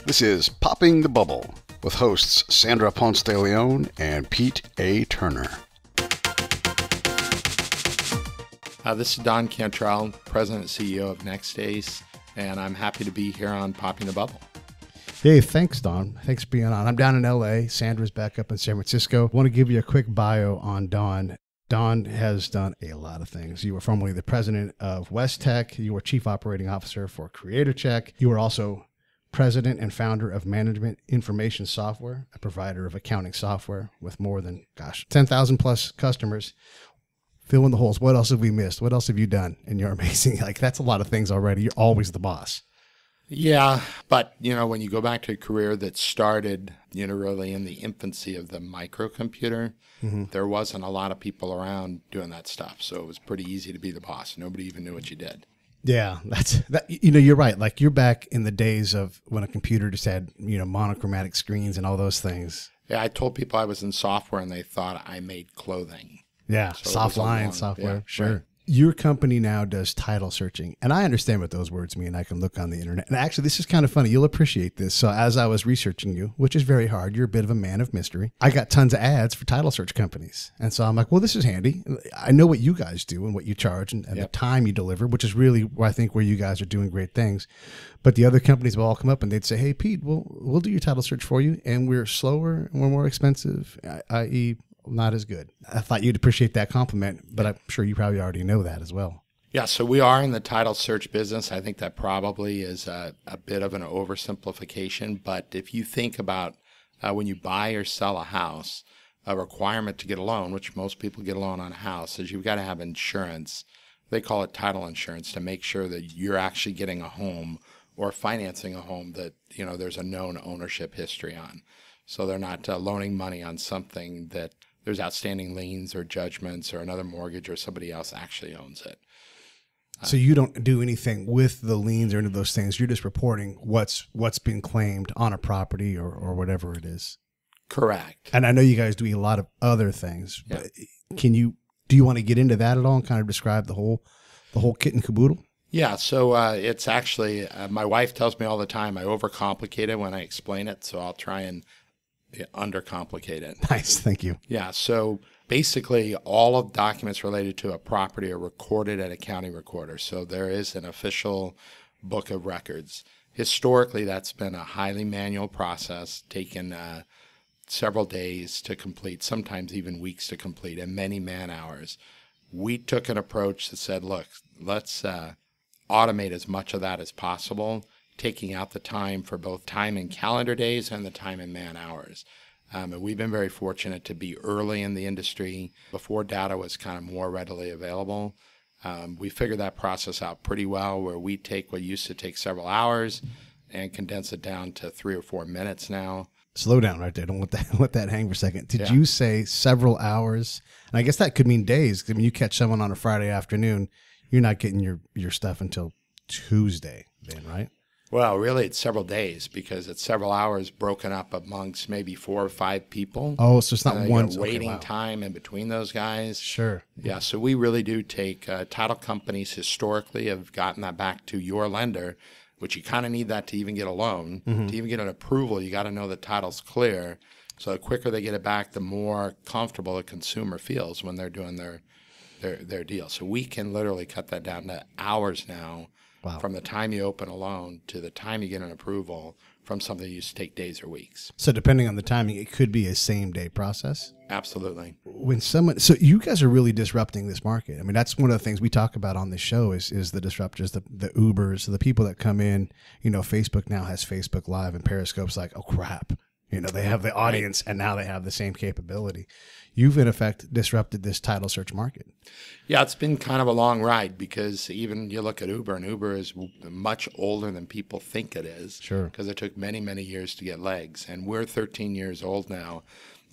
This is Popping the Bubble with hosts Sandra Ponce de Leon and Pete A. Turner. This is Don Cantral, President and CEO of NextAce, and I'm happy to be here on Popping the Bubble. Hey, thanks, Don. Thanks for being on. I'm down in LA. Sandra's back up in San Francisco. I want to give you a quick bio on Don. Don has done a lot of things. You were formerly the president of West Tech. You were chief operating officer for Creator Check. You were also president and founder of Management Information Software, a provider of accounting software with more than, 10,000 plus customers. Fill in the holes. What else have we missed? What else have you done? And you're amazing. That's a lot of things already. You're always the boss. Yeah, but, when you go back to a career that started, really in the infancy of the microcomputer, there wasn't a lot of people around doing that stuff. So it was pretty easy to be the boss. Nobody even knew what you did. Yeah, you're right. Like, you're back in the days of when a computer just had, monochromatic screens and all those things. Yeah, I told people I was in software and they thought I made clothing. Yeah, so soft line software. Yeah, sure. Right. Your company now does title searching, and I understand what those words mean. I can look on the internet. And actually, this is kind of funny. You'll appreciate this. So as I was researching you, which is very hard, you're a bit of a man of mystery, I got tons of ads for title search companies. And so I'm like, well, this is handy. I know what you guys do and what you charge and the time you deliver, which is really, I think, where you guys are doing great things. But the other companies will all come up and they'd say, hey, Pete, we'll do your title search for you, and we're slower and we're more expensive, i.e., not as good. I thought you'd appreciate that compliment, but I'm sure you probably already know that as well. Yeah, so we are in the title search business. I think that probably is a bit of an oversimplification, but if you think about when you buy or sell a house, a requirement to get a loan, which most people get a loan on a house, is you've got to have insurance. They call it title insurance, to make sure that you're actually getting a home or financing a home that, there's a known ownership history on. So they're not loaning money on something that there's outstanding liens or judgments or another mortgage or somebody else actually owns it. So you don't do anything with the liens or any of those things. You're just reporting what's been claimed on a property or whatever it is. Correct. And I know you guys do a lot of other things. Yeah. But do you want to get into that at all and kind of describe the whole kit and caboodle? Yeah. So it's actually my wife tells me all the time I overcomplicate it when I explain it. So I'll try and undercomplicate it. Nice. Thank you. Yeah. So basically, all of documents related to a property are recorded at a county recorder. So there is an official book of records. Historically, that's been a highly manual process, taken several days to complete, sometimes even weeks to complete, and many man hours. We took an approach that said, look, let's automate as much of that as possible, taking out the time for both time in calendar days and the time in man hours. And we've been very fortunate to be early in the industry before data was kind of more readily available. We figured that process out pretty well, where we take what used to take several hours and condense it down to 3 or 4 minutes now. Slow down right there. Don't let that hang for a second. Did you say several hours? And I guess that could mean days. I mean, you catch someone on a Friday afternoon, you're not getting your stuff until Tuesday then, right? Well, really, it's several days, because it's several hours broken up amongst maybe 4 or 5 people. Oh, so it's not one waiting time in between those guys. Sure. Yeah, so we really do take title companies historically have gotten that back to your lender, which you kind of need that to even get a loan. To even get an approval, you got to know the title's clear. So the quicker they get it back, the more comfortable the consumer feels when they're doing their deal. So we can literally cut that down to hours now. Wow. From the time you open a loan to the time you get an approval, from something that used to take days or weeks. So depending on the timing, it could be a same-day process? Absolutely. So you guys are really disrupting this market. I mean, that's one of the things we talk about on this show is the disruptors, the Ubers, the people that come in. Facebook now has Facebook Live, and Periscope's like, oh, crap. They have the audience, and now they have the same capability. You've, in effect, disrupted this title search market. Yeah, it's been kind of a long ride, because even you look at Uber, and Uber is much older than people think it is. Sure. Because it took many, many years to get legs. And we're 13 years old now.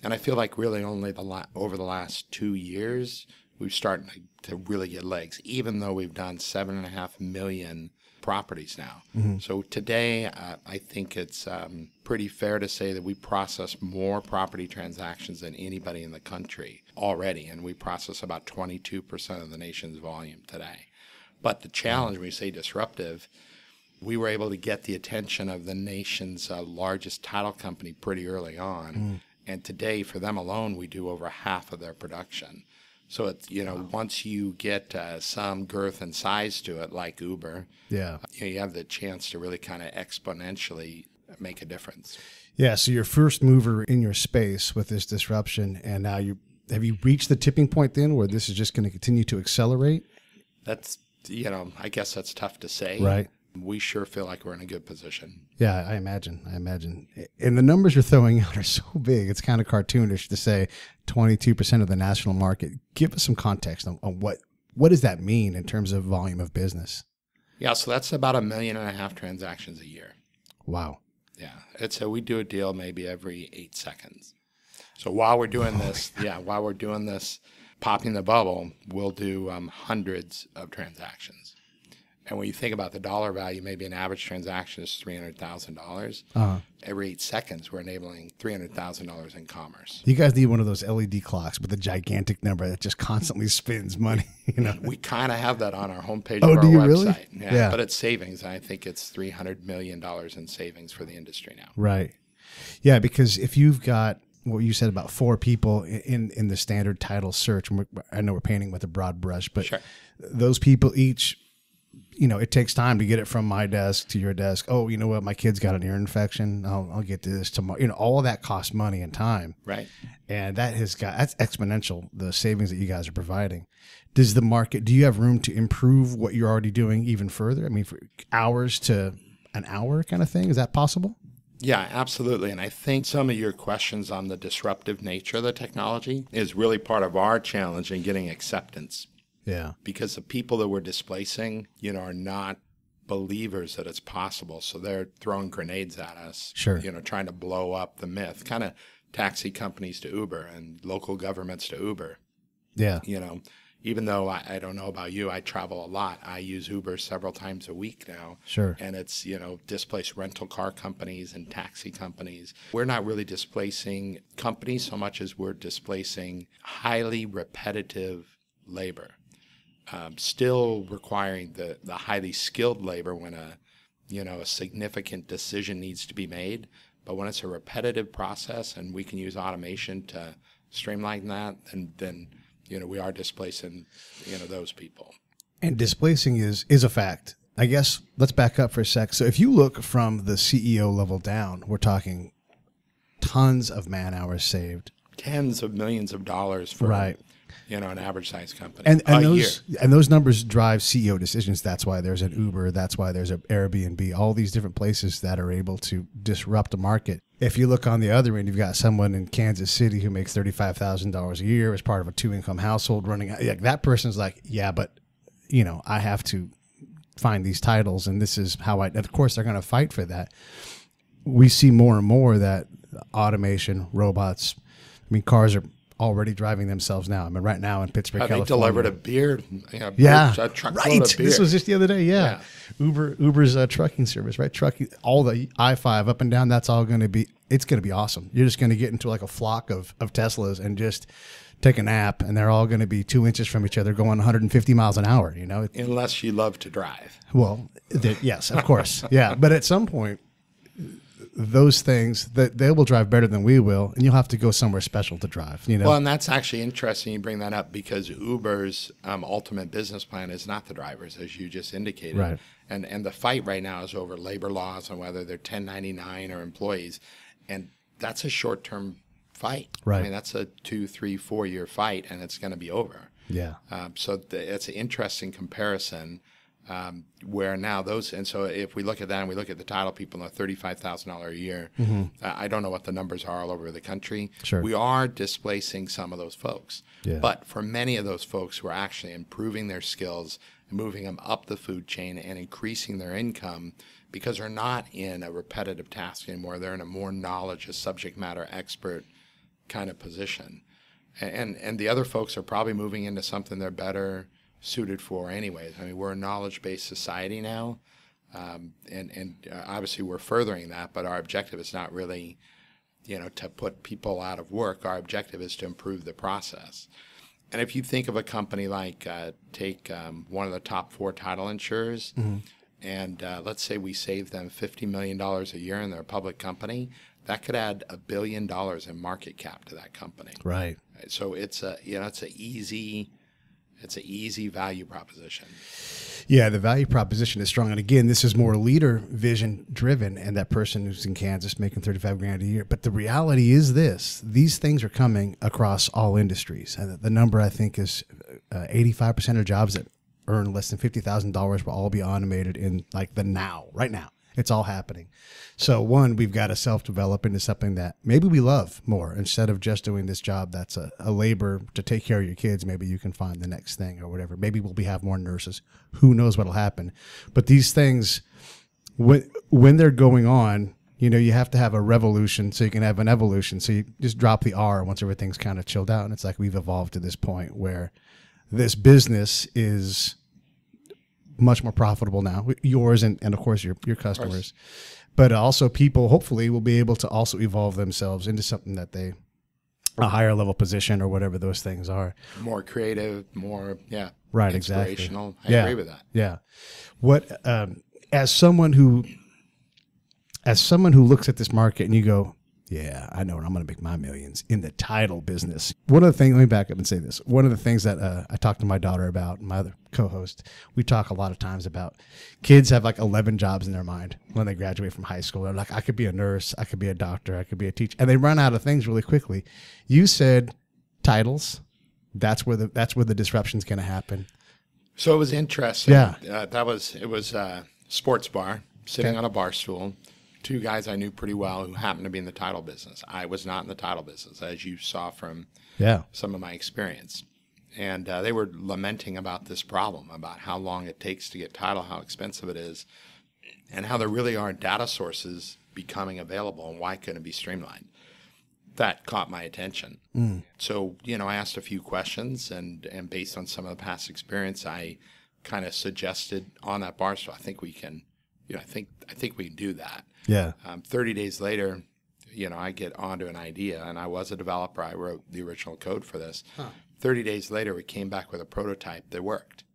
And I feel like really only over the last 2 years, we've started to really get legs, even though we've done 7.5 million properties now. So today, I think it's pretty fair to say that we process more property transactions than anybody in the country already, and we process about 22% of the nation's volume today. But the challenge, when you say disruptive, we were able to get the attention of the nation's largest title company pretty early on. And today, for them alone, we do over half of their production. So it's, once you get some girth and size to it, like Uber, you have the chance to really kind of exponentially make a difference. Yeah. So you're first mover in your space with this disruption, and now have you reached the tipping point then where this is just going to continue to accelerate? That's, I guess that's tough to say. Right. We sure feel like we're in a good position. Yeah, I imagine. And the numbers you're throwing out are so big, it's kind of cartoonish to say 22% of the national market. Give us some context on what does that mean in terms of volume of business? Yeah, so that's about 1.5 million transactions a year. Wow. Yeah, we do a deal maybe every 8 seconds. So while we're doing this, popping the bubble, we'll do hundreds of transactions. And when you think about the dollar value, maybe an average transaction is $300,000. Every 8 seconds, we're enabling $300,000 in commerce. You guys need one of those LED clocks with a gigantic number that just constantly spins money. We kind of have that on our homepage of our website. Really? Yeah, but it's savings. I think it's $300 million in savings for the industry now. Right. Yeah, because if you've got what you said about 4 people in the standard title search, and I know we're painting with a broad brush, but those people each, it takes time to get it from my desk to your desk. Oh, you know what? My kid's got an ear infection. I'll get to this tomorrow. All of that costs money and time. Right. And that's exponential, the savings that you guys are providing. Do you have room to improve what you're already doing even further? I mean, for hours to an hour kind of thing, is that possible? Yeah, absolutely. And I think some of your questions on the disruptive nature of the technology is really part of our challenge in getting acceptance. Yeah. Because the people that we're displacing, are not believers that it's possible. So they're throwing grenades at us, trying to blow up the myth, kind of taxi companies to Uber and local governments to Uber. Yeah. Even though I don't know about you, I travel a lot. I use Uber several times a week now. Sure. And it's, displaced rental car companies and taxi companies. We're not really displacing companies so much as we're displacing highly repetitive labor. Still requiring the highly skilled labor when a significant decision needs to be made. But when it's a repetitive process and we can use automation to streamline that, then we are displacing, those people. And displacing is a fact. I guess let's back up for a sec. So if you look from the CEO level down, we're talking tons of man hours saved. Tens of millions of dollars for an average size company. And those numbers drive CEO decisions. That's why there's an Uber. That's why there's an Airbnb. All these different places that are able to disrupt a market. If you look on the other end, you've got someone in Kansas City who makes $35,000 a year as part of a 2-income household running. That person's like, yeah, but I have to find these titles, and this is how of course they're going to fight for that. We see more and more that automation, robots, cars are already driving themselves now. Right now in Pittsburgh, California. They delivered a beer. A truckload right. Of beer. This was just the other day. Yeah. Uber's trucking service, right? Trucking all the I-5 up and down. That's all going to be. It's going to be awesome. You're just going to get into like a flock of Teslas and just take a nap, and they're all going to be 2 inches from each other, going 150 miles an hour. Unless you love to drive. Well, yes, of course, yeah. But at some point, those things that they will drive better than we will, and you'll have to go somewhere special to drive. Well, and that's actually interesting you bring that up, because Uber's ultimate business plan is not the drivers, as you just indicated. Right. And the fight right now is over labor laws and whether they're 1099 or employees, and that's a short-term fight. Right. That's a 2, 3, 4 year fight, and it's going to be over. Yeah. So it's an interesting comparison. Where now so if we look at that and we look at the title people in $35,000 a year, I don't know what the numbers are all over the country. Sure. We are displacing some of those folks. Yeah. But for many of those folks, we're actually improving their skills and moving them up the food chain and increasing their income, because they're not in a repetitive task anymore. They're in a more knowledge, a subject matter expert kind of position. And the other folks are probably moving into something they're better suited for anyways. We're a knowledge-based society now, and obviously we're furthering that, but our objective is not really, to put people out of work. Our objective is to improve the process. And if you think of a company like, take one of the top 4 title insurers, and let's say we save them $50 million a year and they're a public company, that could add $1 billion in market cap to that company. Right. So it's an easy value proposition. Yeah, the value proposition is strong. And again, this is more leader vision driven, and that person who's in Kansas making 35 grand a year. But the reality is these things are coming across all industries. And the number, I think, is 85% of jobs that earn less than $50,000 will all be automated in like right now. It's all happening. So one, we've got to self-develop into something that maybe we love more. Instead of just doing this job that's a labor to take care of your kids, maybe you can find the next thing or whatever. Maybe we'll have more nurses. Who knows what'll happen? But these things, when they're going on, you have to have a revolution so you can have an evolution. So you just drop the R once everything's kind of chilled out. And it's like we've evolved to this point where this business is much more profitable now, yours and of course your customers, but also people hopefully will be able to also evolve themselves into something that a higher level position or whatever those things are. More creative, more, right, inspirational. Exactly. I agree with that. Yeah. What, as someone who looks at this market and you go, yeah, I know where I'm going to make my millions in the title business. One of the things, let me back up and say this. One of the things that I talked to my daughter about, my other co-host, we talk a lot of times about kids have like 11 jobs in their mind when they graduate from high school. They're like, I could be a nurse, I could be a doctor, I could be a teacher. And they run out of things really quickly. You said titles. That's where the disruption's going to happen. So it was interesting. Yeah. It was a sports bar, sitting on a bar stool. Two guys I knew pretty well who happened to be in the title business. I was not in the title business, as you saw from some of my experience. And they were lamenting about this problem, about how long it takes to get title, how expensive it is, and how there really aren't data sources becoming available and why couldn't it be streamlined. That caught my attention. So, I asked a few questions, and based on some of the past experience, I kind of suggested on that bar stool, I think we can do that. Yeah. 30 days later, I get onto an idea, and I was a developer. I wrote the original code for this. 30 days later, we came back with a prototype that worked.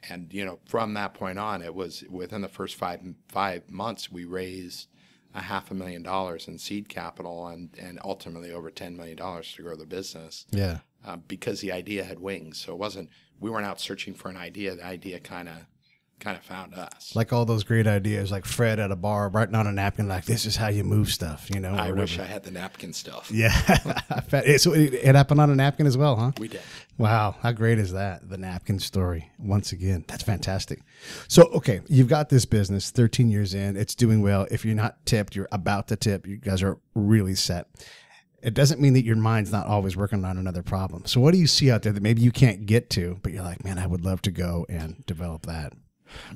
And, from that point on, it was within the first five months, we raised $500,000 in seed capital and ultimately over $10 million to grow the business. Yeah. Because the idea had wings. So we weren't out searching for an idea. The idea kind of found us. Like all those great ideas, like Fred at a bar writing on a napkin, like this is how you move stuff, I wish I had the napkin stuff. Yeah. So it happened on a napkin as well, huh? We did. Wow. How great is that? The napkin story. Once again, that's fantastic. So, okay, you've got this business 13 years in. It's doing well. If you're not tipped, you're about to tip. You guys are really set. It doesn't mean that your mind's not always working on another problem. So what do you see out there that maybe you can't get to, but you're like, man, I would love to go and develop that?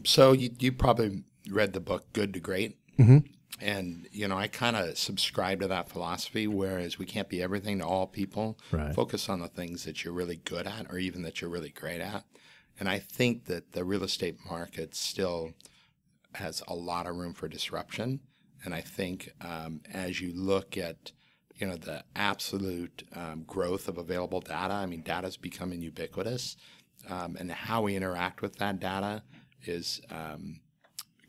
So you probably read the book Good to Great. Mm-hmm. And, I kind of subscribe to that philosophy, whereas we can't be everything to all people. Right. Focus on the things that you're really good at or even that you're really great at. And I think that the real estate market still has a lot of room for disruption. And I think as you look at, the absolute growth of available data, data is becoming ubiquitous. And how we interact with that data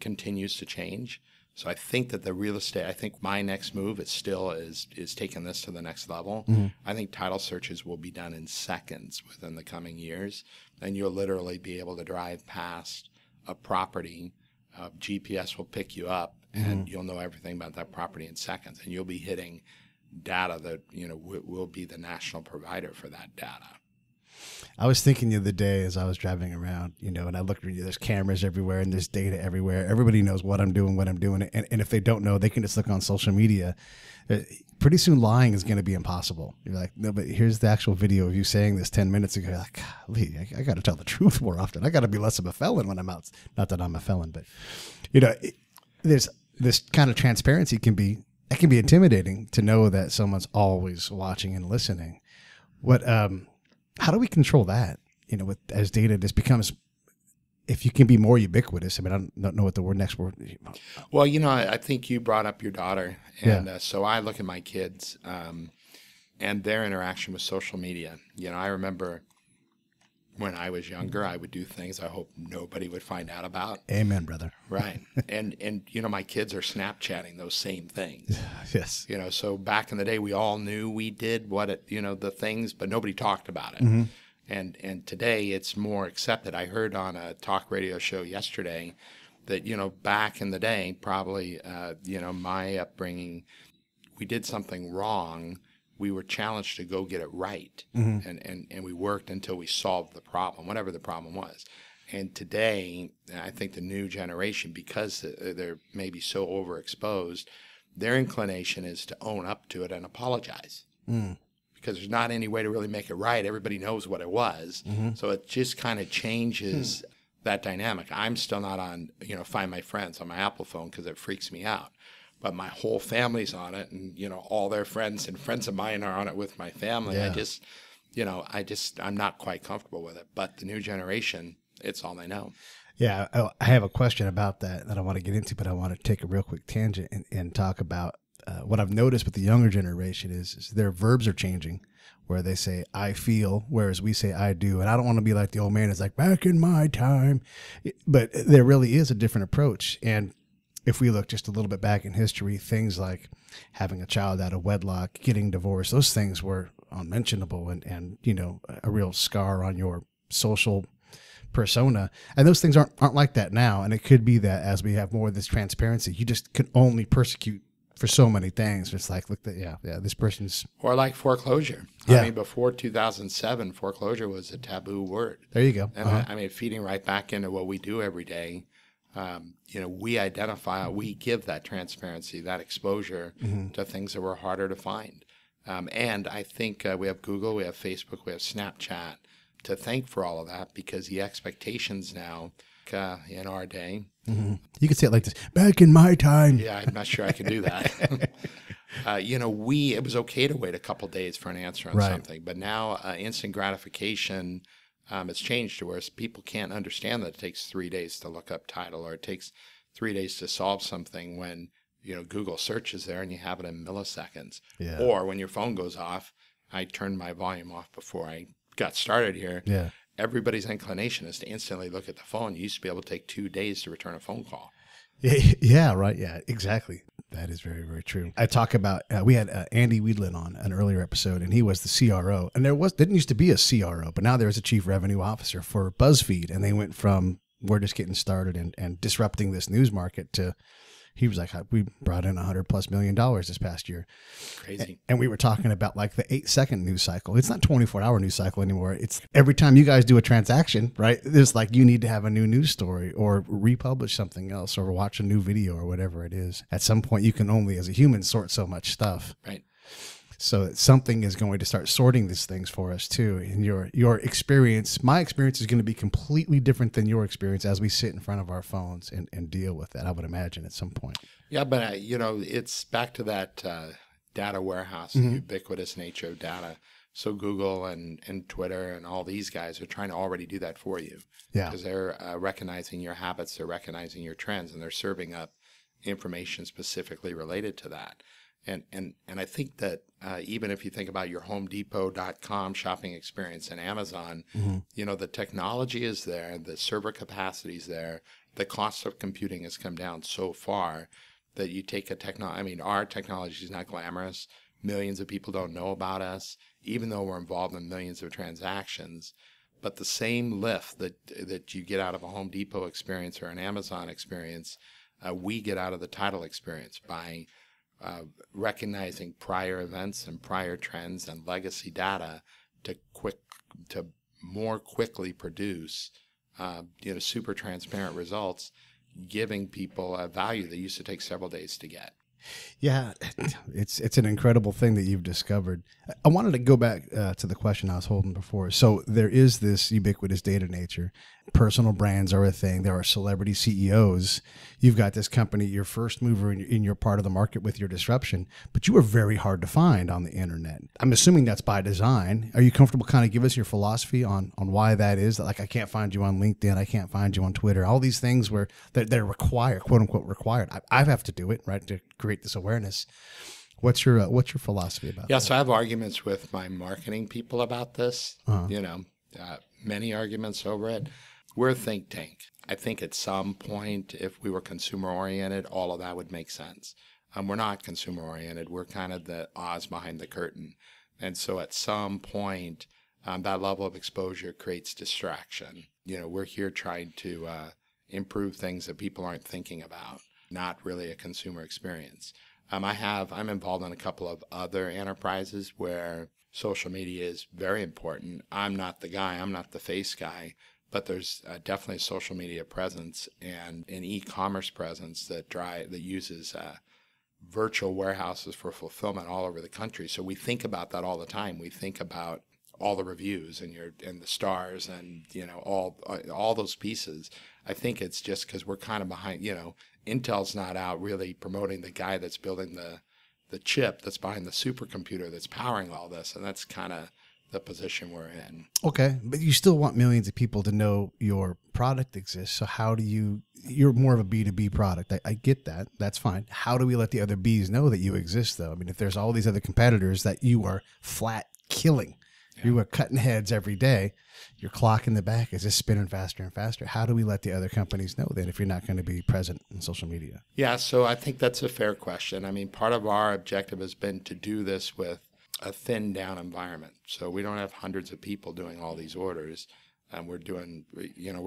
continues to change. So I think that the real estate, I think my next move is taking this to the next level. Mm-hmm. I think title searches will be done in seconds within the coming years. And you'll literally be able to drive past a property. GPS will pick you up, and you'll know everything about that property in seconds. And you'll be hitting data that, will be the national provider for that data. I was thinking the other day as I was driving around, and I looked at there's cameras everywhere and there's data everywhere. Everybody knows what I'm doing. And if they don't know, they can just look on social media. Pretty soon lying is going to be impossible. You're like, no, but here's the actual video of you saying this 10 minutes ago. You're like, golly, I got to tell the truth more often. I got to be less of a felon when I'm out. Not that I'm a felon, but, there's this kind of transparency can be intimidating to know that someone's always watching and listening. How do we control that? As data just becomes, if you can be more ubiquitous. I don't know what the next word. Well, I think you brought up your daughter, and so I look at my kids and their interaction with social media. I remember when I was younger, I would do things I hope nobody would find out about. Amen, brother. Right. And my kids are Snapchatting those same things. Yes. So back in the day, we all knew we did the things, but nobody talked about it. Mm-hmm. And today it's more accepted. I heard on a talk radio show yesterday that, back in the day, probably, my upbringing, we did something wrong. We were challenged to go get it right. Mm-hmm. And we worked until we solved the problem, whatever the problem was. And today, I think the new generation, because they're maybe so overexposed, their inclination is to own up to it and apologize. Mm. Because there's not any way to really make it right. Everybody knows what it was. Mm-hmm. So it just kind of changes that dynamic. I'm still not on, Find My Friends on my Apple phone because it freaks me out. But my whole family's on it, and, all their friends and friends of mine are on it with my family. Yeah. I'm not quite comfortable with it. But the new generation, it's all they know. Yeah, I have a question about that I want to get into, but I want to take a real quick tangent and talk about what I've noticed with the younger generation is their verbs are changing, where they say I feel, whereas we say I do. And I don't want to be like the old man that's like, back in my time. But there really is a different approach. And if we look just a little bit back in history, things like having a child out of wedlock, getting divorced, those things were unmentionable and a real scar on your social persona. And those things aren't like that now. And it could be that as we have more of this transparency, you just can only persecute for so many things. It's like, look, this person's... Or like foreclosure. Yeah. I mean, before 2007, foreclosure was a taboo word. There you go. And feeding right back into what we do every day, we identify, we give that transparency, that exposure to things that were harder to find. And I think we have Google, we have Facebook, we have Snapchat to thank for all of that, because the expectations now in our day. Mm-hmm. You could say it like this, back in my time. Yeah, I'm not sure I can do that. It was okay to wait a couple days for an answer on something, but now instant gratification has changed to where people can't understand that it takes 3 days to look up title, or it takes 3 days to solve something when Google search is there and you have it in milliseconds. Yeah. Or when your phone goes off, I turned my volume off before I got started here. Yeah. Everybody's inclination is to instantly look at the phone. You used to be able to take 2 days to return a phone call. Yeah, right. Yeah, exactly. That is very, very true. I talk about, we had Andy Weedlin on an earlier episode, and he was the CRO. And didn't used to be a CRO, but now there's a chief revenue officer for BuzzFeed. And they went from, we're just getting started and disrupting this news market to, he was like, we brought in $100+ million this past year. Crazy. And we were talking about like the 8-second news cycle. It's not 24-hour news cycle anymore. It's every time you guys do a transaction, right? There's like, you need to have a new news story or republish something else or watch a new video or whatever it is. At some point, you can only, as a human, sort so much stuff. Right. So something is going to start sorting these things for us too. And your experience, my experience is going to be completely different than your experience as we sit in front of our phones and deal with that, I would imagine at some point. Yeah, but it's back to that data warehouse, the ubiquitous nature of data. So Google and Twitter and all these guys are trying to already do that for you. Yeah. Because they're recognizing your habits, they're recognizing your trends, and they're serving up information specifically related to that. And I think that even if you think about your HomeDepot.com shopping experience and Amazon, the technology is there, the server capacity is there, the cost of computing has come down so far that you take our technology is not glamorous. Millions of people don't know about us, even though we're involved in millions of transactions. But the same lift that you get out of a Home Depot experience or an Amazon experience, we get out of the title experience by recognizing prior events and prior trends and legacy data to more quickly produce super transparent results, giving people a value that used to take several days to get. Yeah, it's an incredible thing that you've discovered. I wanted to go back to the question I was holding before. So there is this ubiquitous data nature. Personal brands are a thing. There are celebrity CEOs. You've got this company, you're first mover in your part of the market with your disruption, but you are very hard to find on the internet. I'm assuming that's by design. Are you comfortable kind of give us your philosophy on why that is? Like, I can't find you on LinkedIn. I can't find you on Twitter. All these things where they're required, quote unquote required. I have to do it, right, to create this awareness. What's your philosophy about that? So I have arguments with my marketing people about this. many arguments over it. We're a think tank. I think at some point, if we were consumer-oriented, all of that would make sense. We're not consumer-oriented. We're kind of the Oz behind the curtain. And so at some point, that level of exposure creates distraction. We're here trying to improve things that people aren't thinking about, not really a consumer experience. I'm involved in a couple of other enterprises where social media is very important. I'm not the guy, I'm not the face guy, but there's definitely a social media presence and an e-commerce presence that uses virtual warehouses for fulfillment all over the country. So we think about that all the time. We think about all the reviews and the stars and all those pieces. I think it's just because we're kind of behind. Intel's not out really promoting the guy that's building the chip that's behind the supercomputer that's powering all this, and that's kind of the position we're in. Okay, but you still want millions of people to know your product exists. So how do you're more of a B2B product. I get that. That's fine. How do we let the other Bs know that you exist, though? I mean, if there's all these other competitors that you are flat killing, you are cutting heads every day, your clock in the back is just spinning faster and faster. How do we let the other companies know then if you're not going to be present in social media? Yeah, so I think that's a fair question. I mean, part of our objective has been to do this with a thinned down environment. So we don't have hundreds of people doing all these orders. And we're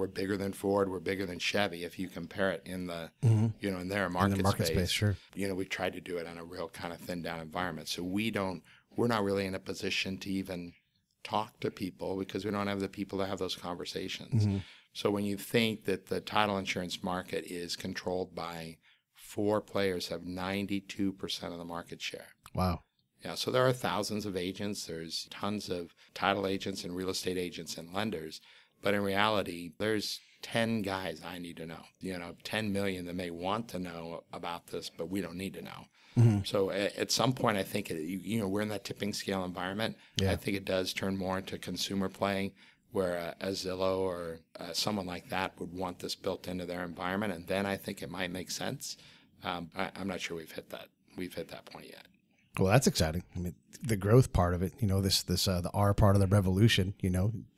bigger than Ford, we're bigger than Chevy if you compare it in the, in their market space. Sure. We tried to do it in a real kind of thinned down environment. So we're not really in a position to even talk to people because we don't have the people to have those conversations. Mm-hmm. So when you think that the title insurance market is controlled by 4 players, have 92% of the market share. Wow. Yeah, so there are thousands of agents. There's tons of title agents and real estate agents and lenders. But in reality, there's 10 guys I need to know, 10 million that may want to know about this, but we don't need to know. Mm-hmm. So at some point, I think, we're in that tipping scale environment. Yeah. I think it does turn more into consumer play where a Zillow or someone like that would want this built into their environment. And then I think it might make sense. I'm not sure we've hit that point yet. Well, that's exciting. I mean, the growth part of it, the R part of the revolution,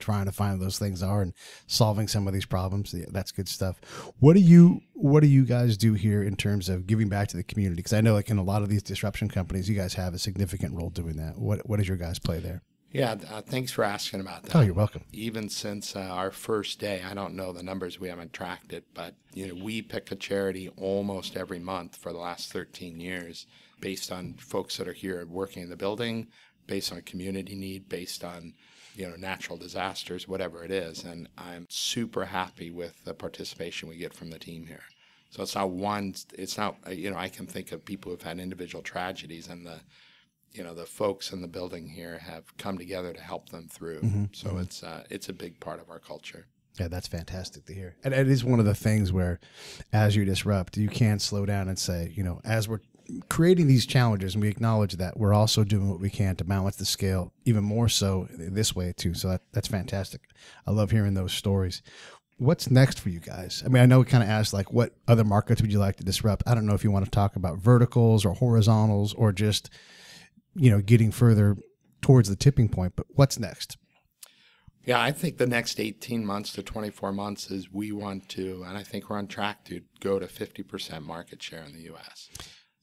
trying to find those things are and solving some of these problems. Yeah, that's good stuff. What do you guys do here in terms of giving back to the community? Because I know like in a lot of these disruption companies, you guys have a significant role doing that. What does your guys play there? Yeah, thanks for asking about that. Oh, you're welcome. Even since our first day, I don't know the numbers, we haven't tracked it, but we pick a charity almost every month for the last 13 years based on folks that are here working in the building, based on community need, based on natural disasters, whatever it is. And I'm super happy with the participation we get from the team here. So I can think of people who've had individual tragedies and the folks in the building here have come together to help them through. Mm-hmm. So it's a big part of our culture. Yeah, that's fantastic to hear. And it is one of the things where as you disrupt, you can slow down and say, as we're creating these challenges and we acknowledge that, we're also doing what we can to balance the scale even more so this way too. So that's fantastic. I love hearing those stories. What's next for you guys? I mean, I know we kind of asked like, what other markets would you like to disrupt? I don't know if you want to talk about verticals or horizontals or just getting further towards the tipping point, but what's next? Yeah, I think the next 18 months to 24 months is we want to, and I think we're on track to go to 50% market share in the U.S.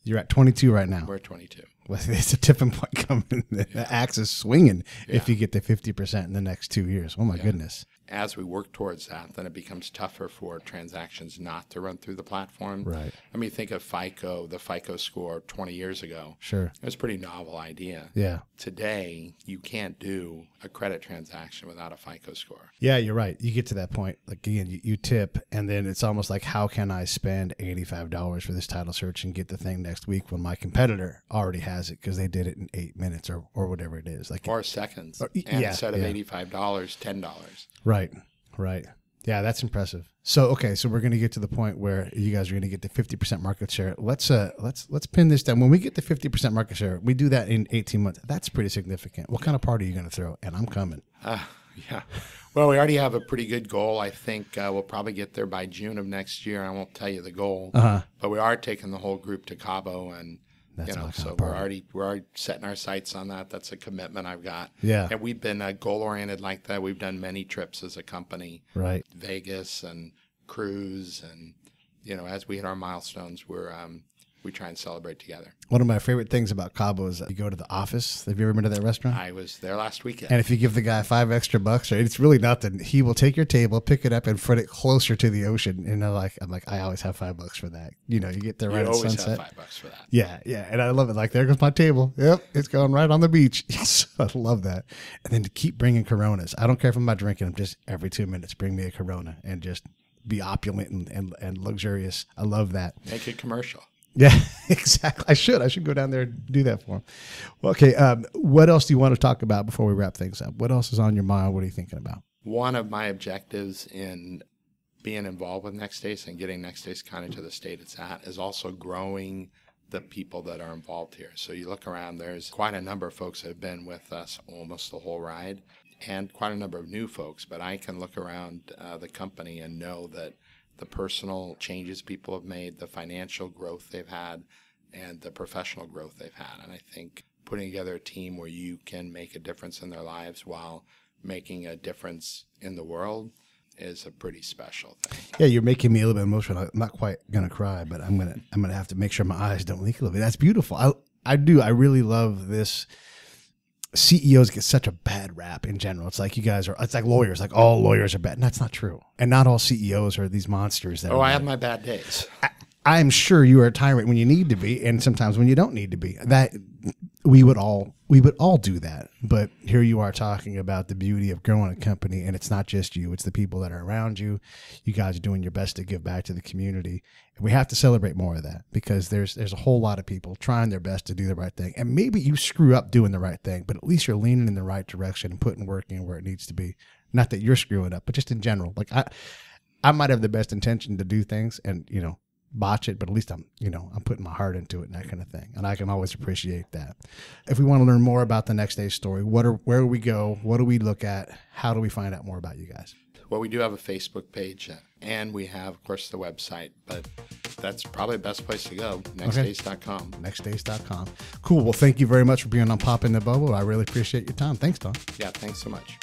You're at 22 right now. We're at 22. Well, it's a tipping point coming. The axe is swinging if you get to 50% in the next 2 years. Oh, my goodness. As we work towards that, then it becomes tougher for transactions not to run through the platform. Right. I mean, think of FICO, the FICO score 20 years ago. Sure. It was a pretty novel idea. Yeah. Today, you can't do a credit transaction without a FICO score. Yeah, you're right. You get to that point. Like, again, you tip, and then it's almost like, how can I spend $85 for this title search and get the thing next week when my competitor already has it because they did it in 8 minutes or whatever it is. Like, or seconds. Instead of $85, $10. Right. Yeah, that's impressive. So, okay, so we're going to get to the point where you guys are going to get to 50% market share. Let's pin this down. When we get to 50% market share, we do that in 18 months. That's pretty significant. What kind of party are you going to throw? And I'm coming. Yeah. Well, we already have a pretty good goal. I think we'll probably get there by June of next year. I won't tell you the goal, but we are taking the whole group to Cabo and That's you know, all kind so of we're already setting our sights on that. That's a commitment I've got. Yeah. And we've been goal oriented like that. We've done many trips as a company, Right. Vegas and cruise, and you know, as we hit our milestones, we try and celebrate together. One of my favorite things about Cabo is you go to the office. Have you ever been to that restaurant? I was there last weekend. And if you give the guy $5 extra, right, it's really nothing. He will take your table, pick it up, and put it closer to the ocean. And I'm like, I always have $5 for that. You know, you get there right at sunset. You always have $5 for that. Yeah, yeah. And I love it. Like, there goes my table. Yep, it's going right on the beach. Yes, I love that. And then to keep bringing Coronas. I don't care if I'm not drinking them. Just every 2 minutes, bring me a Corona and just be opulent and luxurious. I love that. Make it commercial. Yeah, exactly. I should go down there and do that for him. Well, okay. What else do you want to talk about before we wrap things up? What else is on your mind? What are you thinking about? One of my objectives in being involved with NextAce and getting NextAce kind of to the state it's at is also growing the people that are involved here. So you look around, there's quite a number of folks that have been with us almost the whole ride, and quite a number of new folks. But I can look around the company and know that the personal changes people have made, the financial growth they've had, and the professional growth they've had. And I think putting together a team where you can make a difference in their lives while making a difference in the world is a pretty special thing. Yeah, you're making me a little bit emotional. I'm not quite gonna cry, but I'm gonna have to make sure my eyes don't leak a little bit. That's beautiful. I do. I really love this. CEOs get such a bad rap in general. It's like you guys are, it's like lawyers, like all lawyers are bad. And that's not true. And not all CEOs are these monsters. That I have my bad days. I'm sure you are a tyrant when you need to be, and sometimes when you don't need to be. That we would all do that. But here you are talking about the beauty of growing a company, and it's not just you; it's the people that are around you. You guys are doing your best to give back to the community, and we have to celebrate more of that because there's a whole lot of people trying their best to do the right thing, and maybe you screw up doing the right thing, but at least you're leaning in the right direction and putting work in where it needs to be. Not that you're screwing up, but just in general. Like I might have the best intention to do things, and botch it, but at least I'm putting my heart into it and that kind of thing. And I can always appreciate that. If we want to learn more about the NextAce story, where do we go? What do we look at? How do we find out more about you guys? Well, we do have a Facebook page, and we have, of course, the website, but that's probably the best place to go, nextace.com. Nextace.com. Cool. Well, thank you very much for being on Pop in the Bubble. I really appreciate your time. Thanks, Tom. Yeah, thanks so much.